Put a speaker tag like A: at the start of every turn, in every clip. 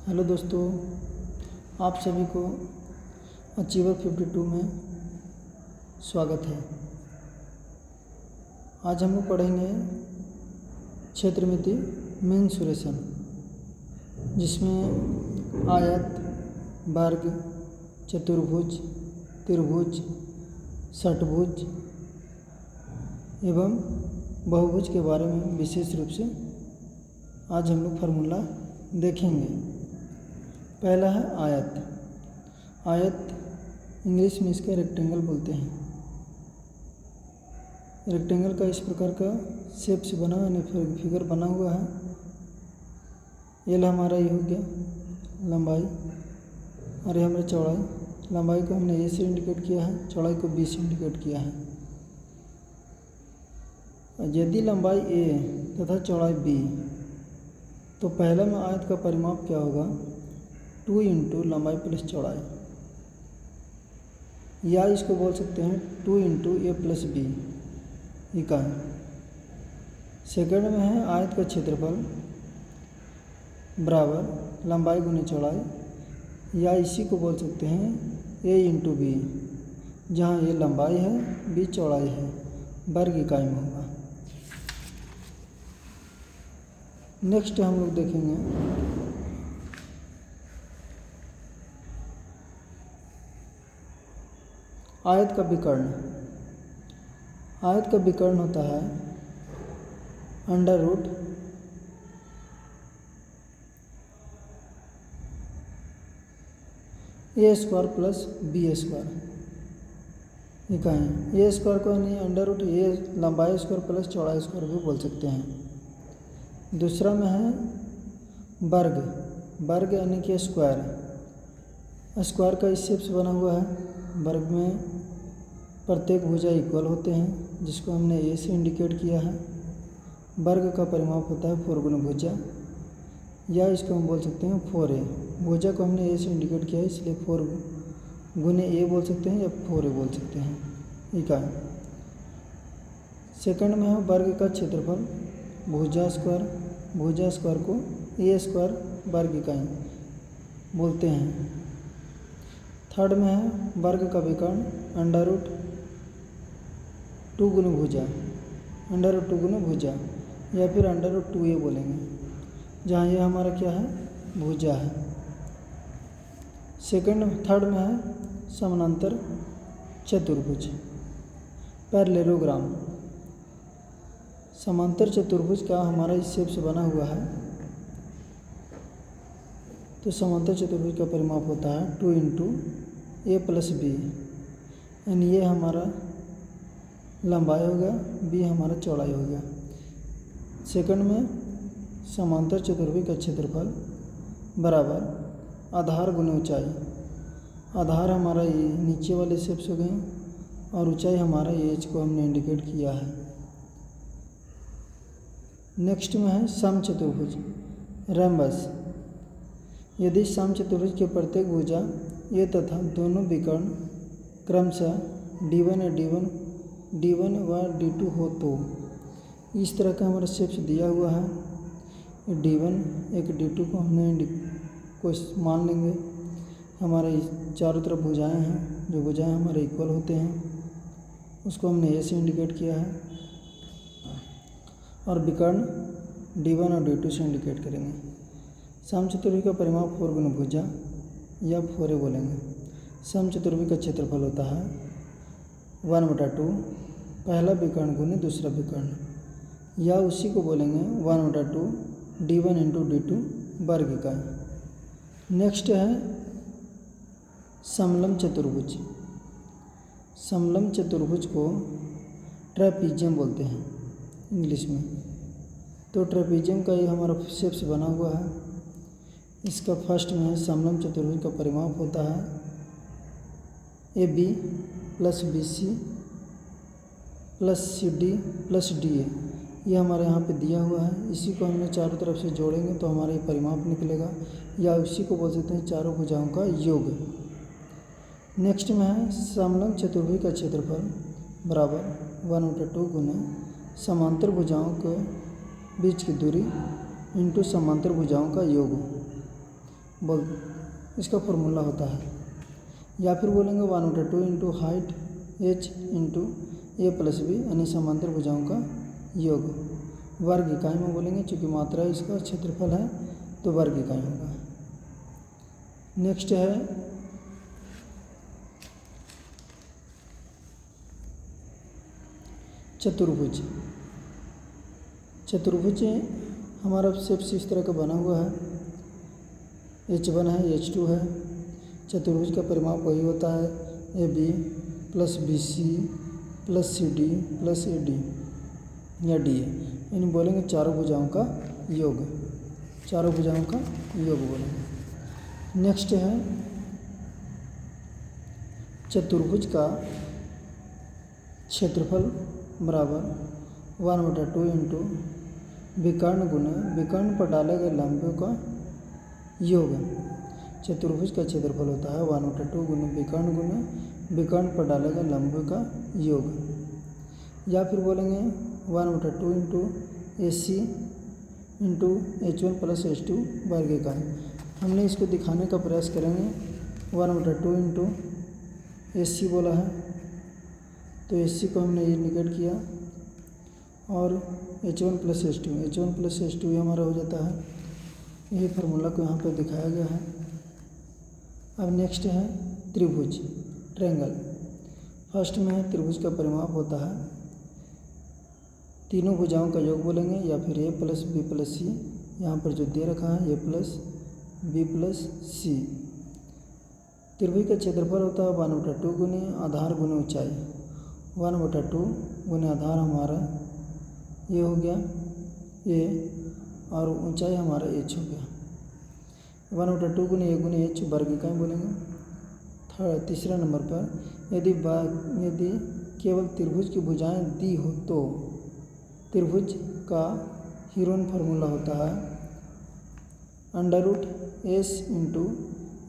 A: Hello दोस्तों, आप सभी को अचीवर 52 में स्वागत है। आज हम लोग पढ़ेंगे क्षेत्रमिति मेंसुरेशन, जिसमें आयत, वर्ग, चतुर्भुज, त्रिभुज, षटभुज एवं बहुभुज के बारे में विशेष रूप से आज हम लोग फार्मूला देखेंगे। पहला है आयत। आयत इंग्लिश में इसका रेक्टेंगल बोलते हैं। रेक्टेंगल का इस प्रकार का शेप से बना यानी फिगर बना हुआ है। एल हमारा ये हो गया लंबाई और ये हमारी चौड़ाई। लंबाई को हमने ए से इंडिकेट किया है, चौड़ाई को बी से इंडिकेट किया है। यदि लंबाई ए तथा चौड़ाई बी, तो पहले में आयत का परिमाप क्या होगा? 2 इंटू लंबाई प्लस चौड़ाई, या इसको बोल सकते हैं 2 इंटू ए प्लस बी इकाई। सेकंड में है आयत का क्षेत्रफल बराबर लंबाई गुने चौड़ाई, या इसी को बोल सकते हैं ए इंटू बी, जहाँ ए लंबाई है, बी चौड़ाई है, वर्ग इकाई में होगा। नेक्स्ट हम लोग देखेंगे आयत का विकर्ण। आयत का विकर्ण होता है अंडर रूट ए स्क्वायर प्लस बी स्क्वायर इकाई। ए स्क्वायर को यानी अंडर रूट ए लंबाई स्क्वायर प्लस चौड़ाई स्क्वायर भी बोल सकते हैं। दूसरा में है वर्ग। वर्ग यानी कि स्क्वायर। स्क्वायर का इस शेप से बना हुआ है। वर्ग में प्रत्येक भुजा इक्वल होते हैं, जिसको हमने ए से इंडिकेट किया है। वर्ग का परिमाप होता है 4 गुना भुजा, या इसको हम बोल सकते हैं 4a। भुजा को हमने ए से इंडिकेट किया है, इसलिए 4 गुने ए बोल सकते हैं या 4a बोल सकते हैं इकाई। सेकंड में है वर्ग का क्षेत्रफल भुजा स्क्वायर। भुजा स्क्वायर को ए स्क्वायर वर्ग इकाई बोलते हैं। थर्ड में है वर्ग का विकर्ण अंडर रूट 2 गुना भुजा, अंडर रूट 2 गुना भुजा, या फिर अंडर रूट 2a बोलेंगे, जहाँ ये हमारा क्या है? भुजा है। थर्ड में है समानांतर चतुर्भुज पैरेललोग्राम। समांतर चतुर्भुज का हमारा इस शेप से बना हुआ है। तो समांतर चतुर्भुज का परिमाप होता है 2 इंटू ए प्लस बी, यानी ये हमारा लंबाई हो गया, बी हमारा चौड़ाई हो गया। सेकंड में समांतर चतुर्भुज का क्षेत्रफल बराबर आधार गुने ऊंचाई। आधार हमारा ये नीचे वाले शेप से हो गए और ऊंचाई हमारा ये एच को हमने इंडिकेट किया है। नेक्स्ट में है समचतुर्भुज रैम्बस। यदि समचतुर्भुज के प्रत्येक भुजा ए तथा दोनों विकर्ण क्रमशः D1 व D2 हो, तो इस तरह का हमारा शेप्स दिया हुआ है। D1 एक D2 को हमने मान लेंगे। हमारे चारों तरफ भुजाएं हैं, जो भुजाएं हमारे इक्वल होते हैं, उसको हमने ए से इंडिकेट किया है। और विकर्ण D1 और D2 से इंडिकेट करेंगे। समचतुर्भुज का परिमाप 4 गुना भुजा या 4a बोलेंगे। समचतुर्भुज का क्षेत्रफल होता है 1/2 पहला विकर्ण गुने दूसरा विकर्ण, या उसी को बोलेंगे 1/2 D1 इंटू D2 वर्ग इकाई। नेक्स्ट है समलंब चतुर्भुज। समलंब चतुर्भुज को ट्रेपीजियम बोलते हैं इंग्लिश में। तो ट्रेपीजियम का ये हमारा शेप से बना हुआ है। इसका फर्स्ट में है समलंब चतुर्भुज का परिमाप होता है AB plus BC plus CD plus DA। ये हमारे यहाँ पे दिया हुआ है। इसी को हमने चारों तरफ से जोड़ेंगे तो हमारा ये परिमाप निकलेगा, या उसी को बोल सकते हैं चारों भुजाओं का योग। नेक्स्ट में है समलंब चतुर्भुज का क्षेत्रफल बराबर 1/2 गुना समांतर भुजाओं के बीच की दूरी इंटू समांतर भुजाओं का योग। बोल इसका फॉर्मूला होता है। या फिर बोलेंगे 1/2 into height h into a plus B यानी समांतर भुजाओं का योग। वर्ग इकाई में बोलेंगे, चूँकि मात्रा इसका क्षेत्रफल है तो वर्ग इकाई होगा। नेक्स्ट है चतुर्भुज। चतुर्भुज हमारा शेप्स इस तरह का बना हुआ है, H1 है, H2 है। चतुर्भुज का परिमाप वही होता है AB plus BC plus CD plus AD या DA, यानी बोलेंगे चारों भुजाओं का योग, चारों भुजाओं का योग बोलेंगे। नेक्स्ट है चतुर्भुज का क्षेत्रफल बराबर 1/2 इंटू विकर्ण गुना विकर्ण पर डाले गए लंबों का योग। चतुर्भुज का क्षेत्रफल होता है 1/2 गुना विकर्ण पर डाले गए लंबों का योग। या फिर बोलेंगे 1/2 into AC into H1 plus H2 वर्ग इकाई। हमने इसको दिखाने का प्रयास करेंगे। 1/2 इंटू AC बोला है तो AC को हमने ये निकट किया और H1 प्लस H2 ये हमारा हो जाता है। यही फार्मूला को यहाँ पर दिखाया गया है। अब नेक्स्ट है त्रिभुज, ट्रायंगल। फर्स्ट में है त्रिभुज का परिमाप होता है तीनों भुजाओं का योग बोलेंगे, या फिर A plus B plus C। यहाँ पर जो दे रखा है A plus B plus C। त्रिभुज का क्षेत्रफल होता है 1/2 गुने आधार गुने ऊंचाई। 1/2 गुने आधार हमारा ये हो गया A और ऊंचाई हमारा H हो गया। 1/2 गुने A गुने H वर्ग इकाई बोलेंगे। तीसरा नंबर पर यदि केवल त्रिभुज की भुजाएं दी हो तो त्रिभुज का हीरोन फार्मूला होता है √S into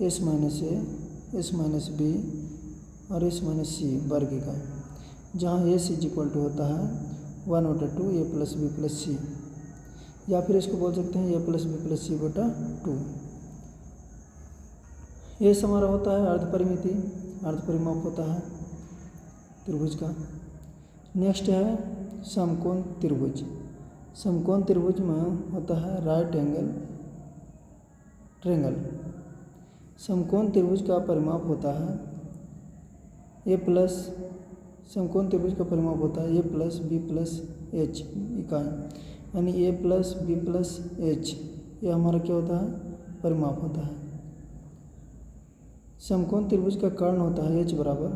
A: S minus A S minus B और S माइनस C वर्ग इकाई, जहाँ S इज इक्वल टू होता है 1/2 A plus B plus C। या फिर इसको बोल सकते हैं A plus B plus C बटा 2। ये हमारा होता है अर्धपरिमिति, अर्धपरिमाप होता है त्रिभुज का। नेक्स्ट है समकोण त्रिभुज। समकोण त्रिभुज में होता है राइट एंगल ट्रायंगल। समकोण त्रिभुज का परिमाप होता है समकोण त्रिभुज का परिमाप होता है A plus B plus H इकाई, यानी A plus B plus H ये हमारा क्या होता है, परिमाप होता है। समकोण त्रिभुज का कर्ण होता है H बराबर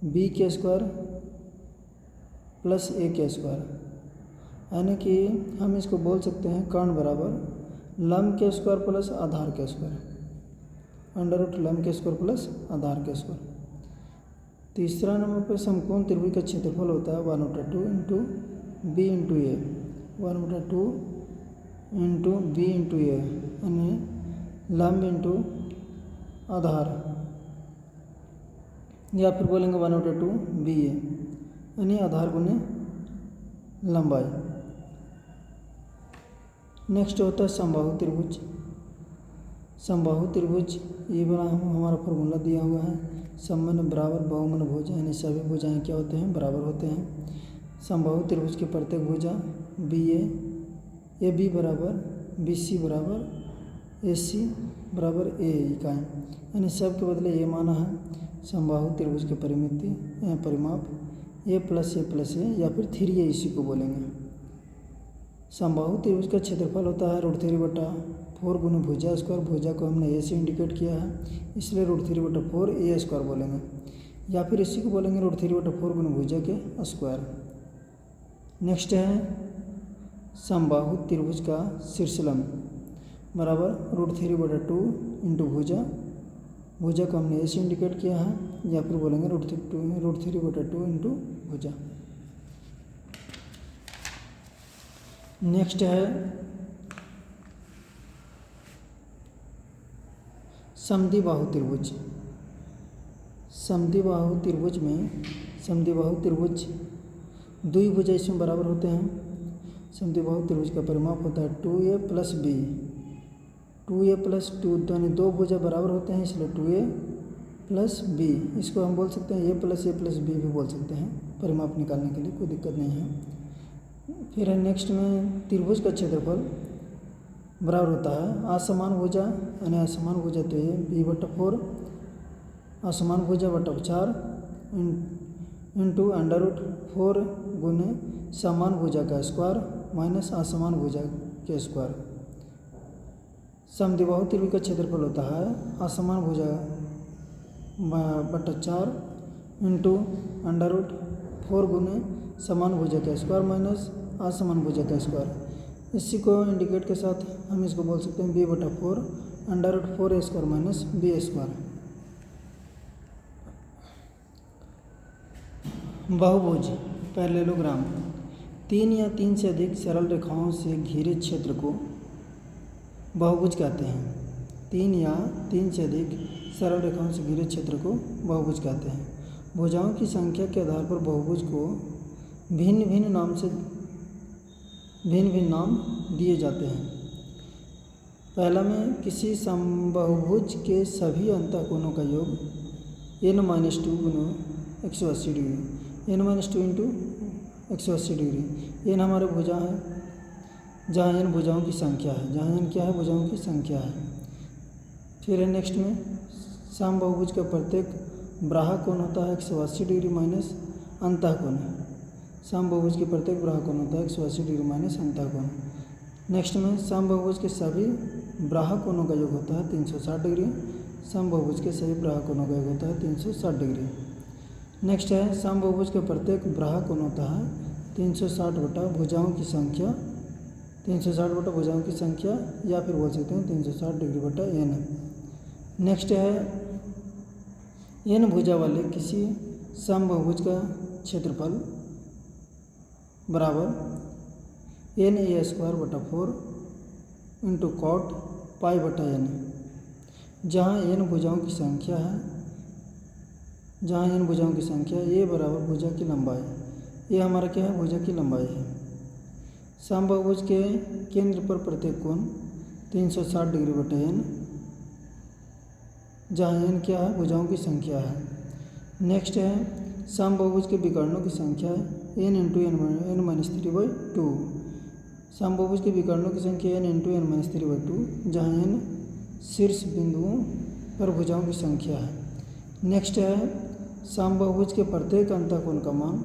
A: √B² प्लस A², यानी कि हम इसको बोल सकते हैं कर्ण बराबर लंब² प्लस आधार के स्क्वायर, √लंब² प्लस आधार के स्क्वायर। तीसरा नंबर पर समकोण त्रिभुज का क्षेत्रफल होता है 1/2 into B into A, 1/2 into B into A, यानी लंब इंटू आधार, या फिर बोलेंगे 1/2 BA यानी आधार गुने लंबाई। नेक्स्ट होता है समबाहु त्रिभुज। समबाहु त्रिभुज ये बड़ा हमारा फॉर्मूला दिया हुआ है समन बराबर बहुमन भुजा, यानी सभी भुजाएं क्या होते हैं, बराबर होते हैं। समबाहु त्रिभुज की प्रत्येक भुजा AB बराबर BC बराबर AC बराबर A इकाई, यानी सब के बदले ये माना है। समबाहु त्रिभुज की परिमाप A प्लस A या फिर 3A इसी को बोलेंगे। समबाहु त्रिभुज का क्षेत्रफल होता है √3/4 गुना भुजा स्क्वायर। भुजा को हमने A से इंडिकेट किया है इसलिए √3/4 A² बोलेंगे, या फिर इसी को बोलेंगे √3/4 गुना भुजा के स्क्वायर। नेक्स्ट है समबाहु त्रिभुज का शीर्षलंब बराबर √3/2 इंटू भुजा को हमने A से इंडिकेट किया है, या फिर बोलेंगे √3/2 इंटू भुजा। नेक्स्ट है समद्विबाहु त्रिभुज। समद्विबाहु त्रिभुज में समद्विबाहु त्रिभुज द्विभुज इसमें बराबर होते हैं। समद्विबाहु त्रिभुज का परिमाप होता है 2A plus B 2a plus 2 यानी दो भुजा बराबर होते हैं, इसलिए 2a प्लस बी। इसको हम बोल सकते हैं a प्लस बी भी बोल सकते हैं परिमाप निकालने के लिए, कोई दिक्कत नहीं है। फिर है नेक्स्ट में त्रिभुज का क्षेत्रफल बराबर होता है असमान भुजा यानी असमान भुजा तो ये b/4 असमान भुजा बटा 4 इंटू √4 गुने समान भुजा का स्क्वायर माइनस असमान भुजा के स्क्वायर। समद्विबाहु त्रिभुज का क्षेत्रफल होता है असमान भुजा बटा 4 इंटू √4 गुने समान भुजा का स्क्वायर माइनस असमान भुजा का स्क्वायर। इसी को इंडिकेट के साथ हम इसको बोल सकते हैं b/4 √4a² माइनस b²। बहुभुज पैरेललोग्राम 3 या 3 से अधिक सरल रेखाओं से घिरे क्षेत्र को बहुभुज कहते हैं। 3 या 3 से अधिक सरल रेखाओं से घिरे क्षेत्र को बहुभुज कहते हैं। भुजाओं की संख्या के आधार पर बहुभुज को भिन्न भिन्न नाम दिए जाते हैं। पहला में किसी समबाहुभुज के सभी अंतःकोणों का योग n-2 गुना 180 degree, n-2 into 180 degree. n हमारे भुजा है जहाँ n भुजाओं की संख्या है, जहाँ n क्या है भुजाओं की संख्या है। फिर है नेक्स्ट में समबाहुभुज का प्रत्येक ब्राहा कोण होता है 180 डिग्री माइनस अंतःकोण। समबाहुभुज के प्रत्येक ब्राहा कोण होता है 180 डिग्री माइनस अंतःकोण। नेक्स्ट में समबाहुभुज के सभी ब्राहा कोणों का योग होता है 360 डिग्री। समबाहुभुज के सभी ब्राहा कोणों का योग होता है 360 डिग्री। नेक्स्ट है समबाहुभुज के प्रत्येक ब्राहा कोण होता है 360 बटा भुजाओं की संख्या, 360 बटा भुजाओं की संख्या या फिर बोल सकते हैं 360 डिग्री बटा n। नेक्स्ट है n भुजा वाले किसी समबाहुभुज का क्षेत्रफल बराबर na² बटा 4 इंटू कॉट पाई बटा n। जहाँ n भुजाओं की संख्या है, जहाँ n भुजाओं की संख्या a बराबर भुजा की लंबाई, ये हमारा क्या है भुजा की लंबाई है। समबाहुभुज के केंद्र पर प्रत्येक कोण 360 डिग्री बटा n, जहाँ n क्या है भुजाओं की संख्या है। नेक्स्ट है समबाहुभुज के विकर्णों की संख्या n इंटू n-3/2। समबाहुभुज के विकर्णों की संख्या n इंटू n-3/2, जहाँ n शीर्ष बिंदुओं पर भुजाओं की संख्या है। नेक्स्ट है समबाहुभुज के प्रत्येक अंतःकोण का मान